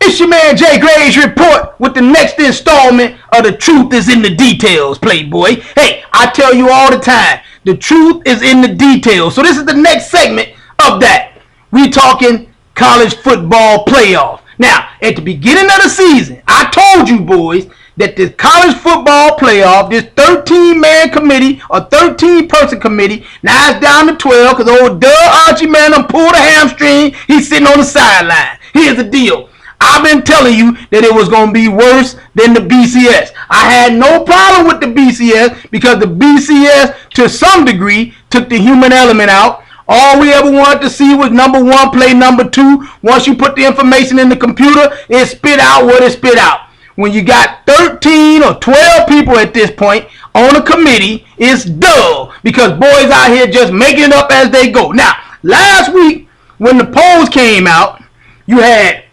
This your man Jay Gray's report with the next installment of The Truth is in the Details, Playboy. Hey, I tell you all the time, the truth is in the details. So this is the next segment of that. We talking college football playoff. Now, at the beginning of the season, I told you boys that this college football playoff, this 13-man committee or 13-person committee, now it's down to 12 because old Doug Archie man done pulled a hamstring. He's sitting on the sideline. Here's the deal. I've been telling you that it was going to be worse than the BCS. I had no problem with the BCS because the BCS, to some degree, took the human element out. All we ever wanted to see was number one play number two. Once you put the information in the computer, it spit out what it spit out. When you got 13 or 12 people at this point on a committee, it's dull because boys out here just making it up as they go. Now, last week when the polls came out, you had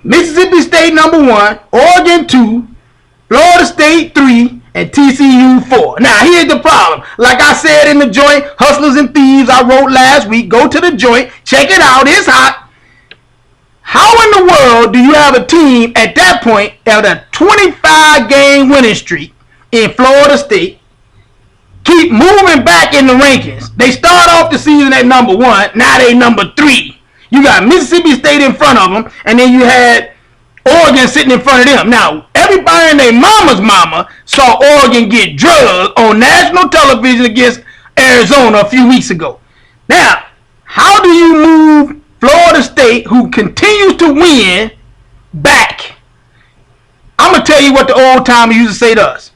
Mississippi State number 1, Oregon 2, Florida State 3, and TCU 4. Now, here's the problem. Like I said in the joint, Hustlers and Thieves, I wrote last week. Go to the joint. Check it out. It's hot. How in the world do you have a team at that point at a 25-game winning streak in Florida State keep moving back in the rankings? They start off the season at number 1. Now they number 3. You got Mississippi State in front of them, and then you had Oregon sitting in front of them. Now, everybody and their mama's mama saw Oregon get drugged on national television against Arizona a few weeks ago. Now, how do you move Florida State, who continues to win, back? I'm going to tell you what the old timer used to say to us.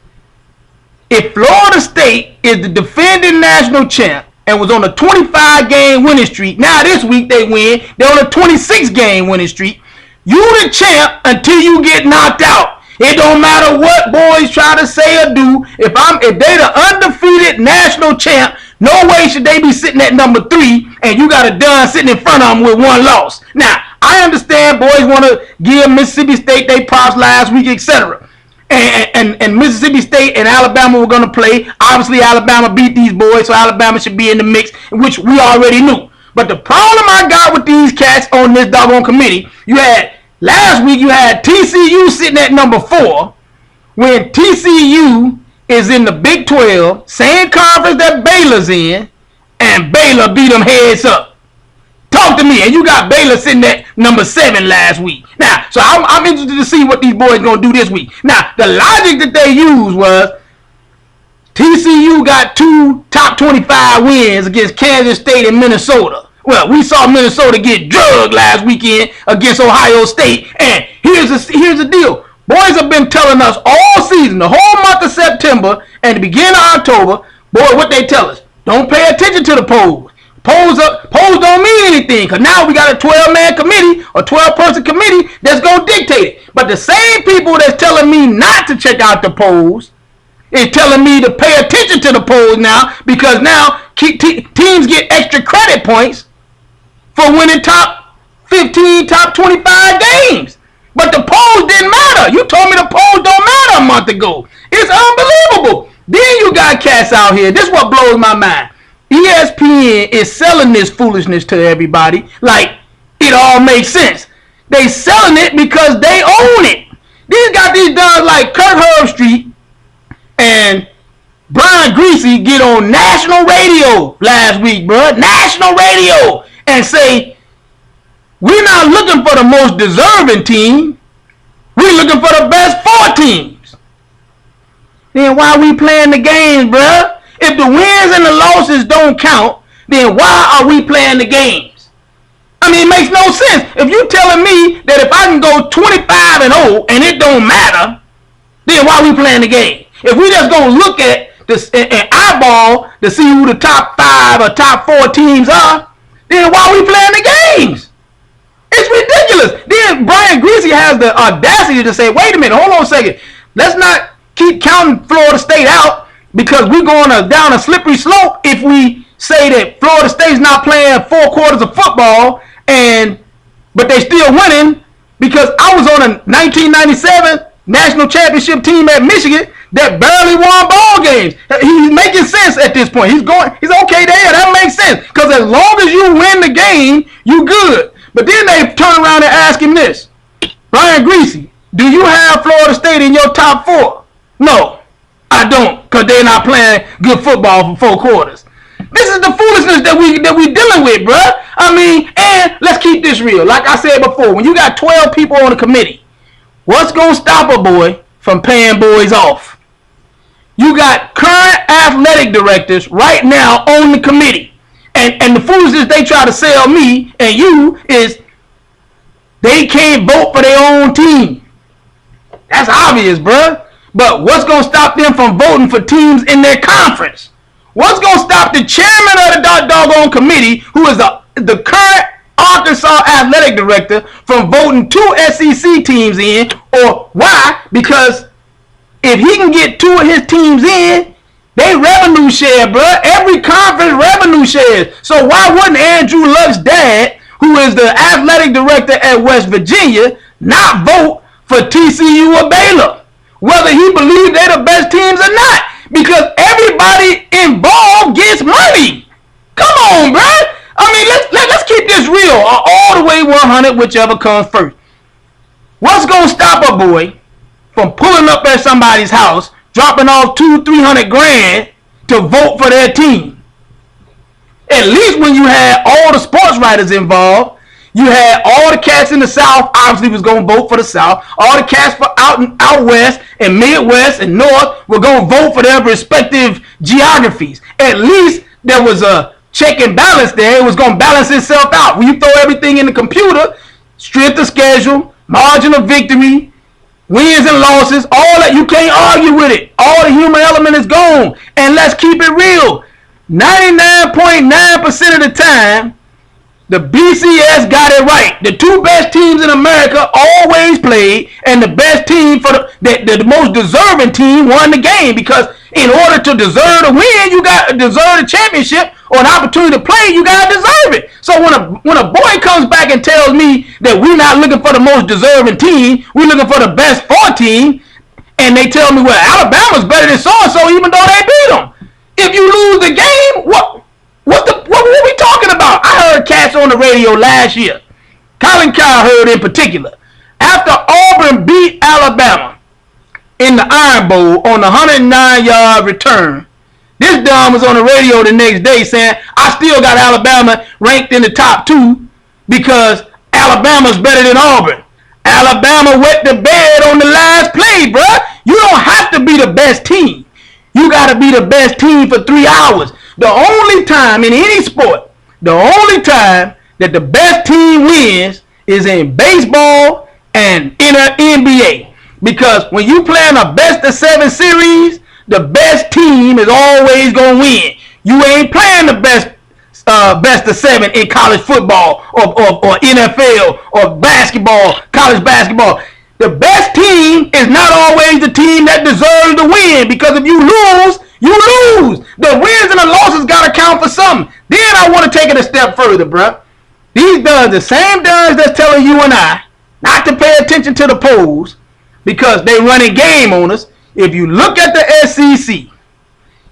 If Florida State is the defending national champ, and was on a 25-game winning streak. Now this week they win. They're on a 26-game winning streak. You the champ until you get knocked out. It don't matter what boys try to say or do. If they the undefeated national champ, no way should they be sitting at number 3 and you got a done sitting in front of them with 1 loss. Now, I understand boys want to give Mississippi State their props last week, etc. And Mississippi State and Alabama were going to play. Obviously, Alabama beat these boys, so Alabama should be in the mix, which we already knew. But the problem I got with these cats on this doggone committee, last week you had TCU sitting at number 4, when TCU is in the Big 12, same conference that Baylor's in, and Baylor beat them heads up. Talk to me. And you got Baylor sitting at number 7 last week. Now, so I'm interested to see what these boys going to do this week. Now, the logic that they used was TCU got 2 top 25 wins against Kansas State and Minnesota. Well, we saw Minnesota get drugged last weekend against Ohio State. And here's the deal. Boys have been telling us all season, the whole month of September and the beginning of October, boy, what they tell us, don't pay attention to the polls. Polls don't mean anything because now we got a 12-man committee or 12-person committee that's going to dictate it. But the same people that's telling me not to check out the polls is telling me to pay attention to the polls now because now teams get extra credit points for winning top 15, top 25 games. But the polls didn't matter. You told me the polls don't matter a month ago. It's unbelievable. Then you got cats out here. This is what blows my mind. ESPN is selling this foolishness to everybody like it all makes sense. They selling it because they own it. These got these guys like Kirk Herbstreit and Brian Greasy get on national radio last week, bro. National radio. And say, we're not looking for the most deserving team. We're looking for the best 4 teams. Then why we playing the games, bro? If the wins and the losses don't count, then why are we playing the games? I mean, it makes no sense. If you're telling me that if I can go 25-0 and it don't matter, then why are we playing the game? If we just gonna look at this and eyeball to see who the top 5 or top 4 teams are, then why are we playing the games? It's ridiculous. Then Brian Greasy has the audacity to say, wait a minute, hold on a second. Let's not keep counting Florida State out because we're going down a slippery slope if we say that Florida State's not playing 4 quarters of football but they still winning because I was on a 1997 national championship team at Michigan that barely won ball games. He's making sense at this point. He's okay there. That makes sense because as long as you win the game, you good. But then they turn around and ask him this. Brian Greasy, do you have Florida State in your top 4? No, I don't, because they're not playing good football for 4 quarters. This is the foolishness that we dealing with, bruh. I mean, and let's keep this real. Like I said before, when you got 12 people on the committee, what's going to stop a boy from paying boys off? You got current athletic directors right now on the committee. And the foolishness they try to sell me and you is they can't vote for their own team. That's obvious, bruh. But what's going to stop them from voting for teams in their conference? What's going to stop the chairman of the doggone committee, who is the current Arkansas athletic director, from voting 2 SEC teams in? Or why? Because if he can get 2 of his teams in, they revenue share, bro. Every conference revenue shares. So why wouldn't Andrew Luck's dad, who is the athletic director at West Virginia, not vote for TCU or Baylor, whether he believes they're the best teams or not? Because everybody involved gets money. Come on, bro. I mean, let's keep this real, all the way 100, whichever comes first. What's gonna stop a boy from pulling up at somebody's house, dropping off $200-300 grand to vote for their team? At least when you had all the sports writers involved, you had all the cats in the South obviously was going to vote for the South. All the cats for out west and Midwest and North were going to vote for their respective geographies. At least there was a check and balance there. It was going to balance itself out. When you throw everything in the computer, strength of schedule, margin of victory, wins and losses, all that, you can't argue with it. All the human element is gone. And let's keep it real. 99.9% of the time, the BCS got it right. The 2 best teams in America always played, and the best team for the most deserving team won the game. Because in order to deserve to win, you got to deserve the championship or an opportunity to play. You got to deserve it. So when a boy comes back and tells me that we're not looking for the most deserving team, we're looking for the best 4 team, and they tell me, well, Alabama's better than so and so, even though they beat them. If you lose the game, what are we talking about? I heard cats on the radio last year. Colin Cowell heard in particular. After Auburn beat Alabama in the Iron Bowl on the 109-yard return, this dumb was on the radio the next day saying, I still got Alabama ranked in the top 2 because Alabama's better than Auburn. Alabama wet the bed on the last play, bruh. You don't have to be the best team. You got to be the best team for 3 hours. The only time in any sport, the only time that the best team wins is in baseball and in an NBA. Because when you play in a best-of-7 series, the best team is always going to win. You ain't playing the best-of-7 in college football or NFL or basketball, college basketball. The best team is not always the team that deserves to win, because if you lose, you lose. The wins and the losses got to count for something. Then I want to take it a step further, bruh. These duns, the same duns that's telling you and I not to pay attention to the polls because they running game on us. If you look at the SEC,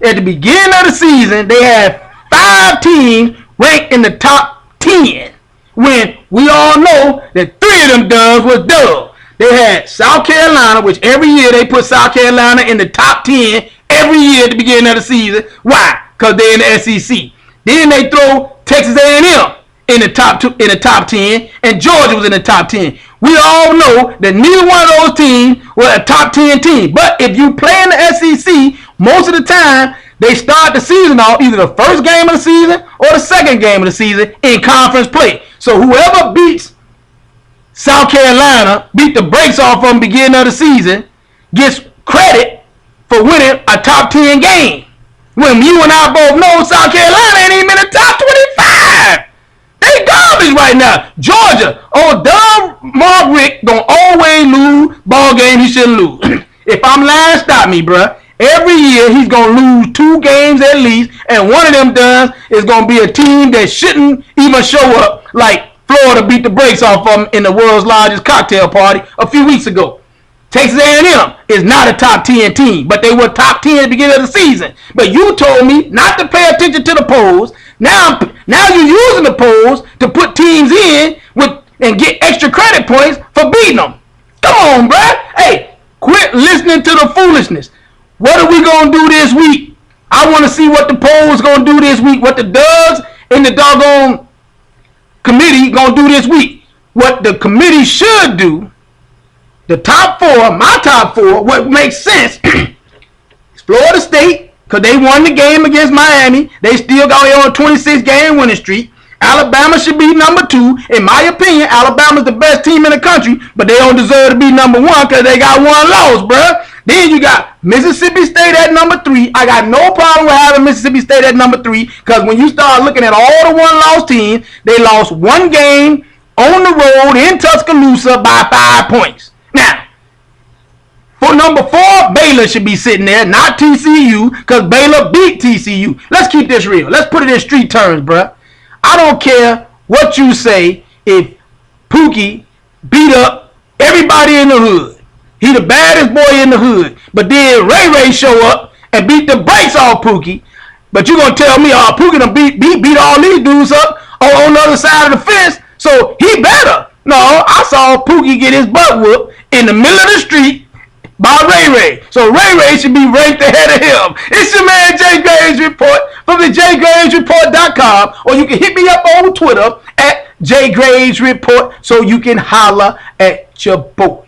at the beginning of the season, they had 5 teams ranked in the top 10, when we all know that 3 of them duns was dubs. They had South Carolina, which every year they put South Carolina in the top 10 every year at the beginning of the season. Why? Because they're in the SEC. Then they throw Texas A&M in the top 10, and Georgia was in the top 10. We all know that neither one of those teams were a top 10 team. But if you play in the SEC, most of the time they start the season off either the first game of the season or the second game of the season in conference play. So whoever beats South Carolina, beat the brakes off from the beginning of the season, gets credit for winning a top 10 game. When you and I both know South Carolina ain't even in the top 25. They garbage right now. Georgia, dumb Mark Richt gonna always lose ball game he shouldn't lose. If I'm lying, stop me, bruh. Every year he's gonna lose 2 games at least, and one of them done is gonna be a team that shouldn't even show up, like Florida beat the brakes off of them in the world's largest cocktail party a few weeks ago. Texas A&M is not a top 10 team, but they were top 10 at the beginning of the season. But you told me not to pay attention to the polls. Now you're using the polls to put teams in and get extra credit points for beating them. Come on, bruh. Hey, quit listening to the foolishness. What are we going to do this week? I want to see what the polls going to do this week. What the Dubs and the doggone committee going to do this week. What the committee should do, the top four, my top four, what makes sense is Florida State, because they won the game against Miami. They still got on a 26-game winning streak. Alabama should be number 2. In my opinion, Alabama's the best team in the country, but they don't deserve to be number 1 because they got one loss, bruh. Then you got Mississippi State at number 3. I got no problem with having Mississippi State at number 3 because when you start looking at all the one-loss teams, they lost one game on the road in Tuscaloosa by 5 points. Now, for number 4, Baylor should be sitting there, not TCU, because Baylor beat TCU. Let's keep this real. Let's put it in street terms, bruh. I don't care what you say if Pookie beat up everybody in the hood. He the baddest boy in the hood. But then Ray Ray show up and beat the brakes off Pookie. But you gonna tell me, Pookie done beat all these dudes up on the other side of the fence, so he better. No, I saw Pookie get his butt whooped in the middle of the street by Ray Ray. So Ray Ray should be ranked ahead of him. It's your man Jay Graves Report from the JGravesReport.com, or you can hit me up on Twitter at JGravesReport so you can holler at your boy.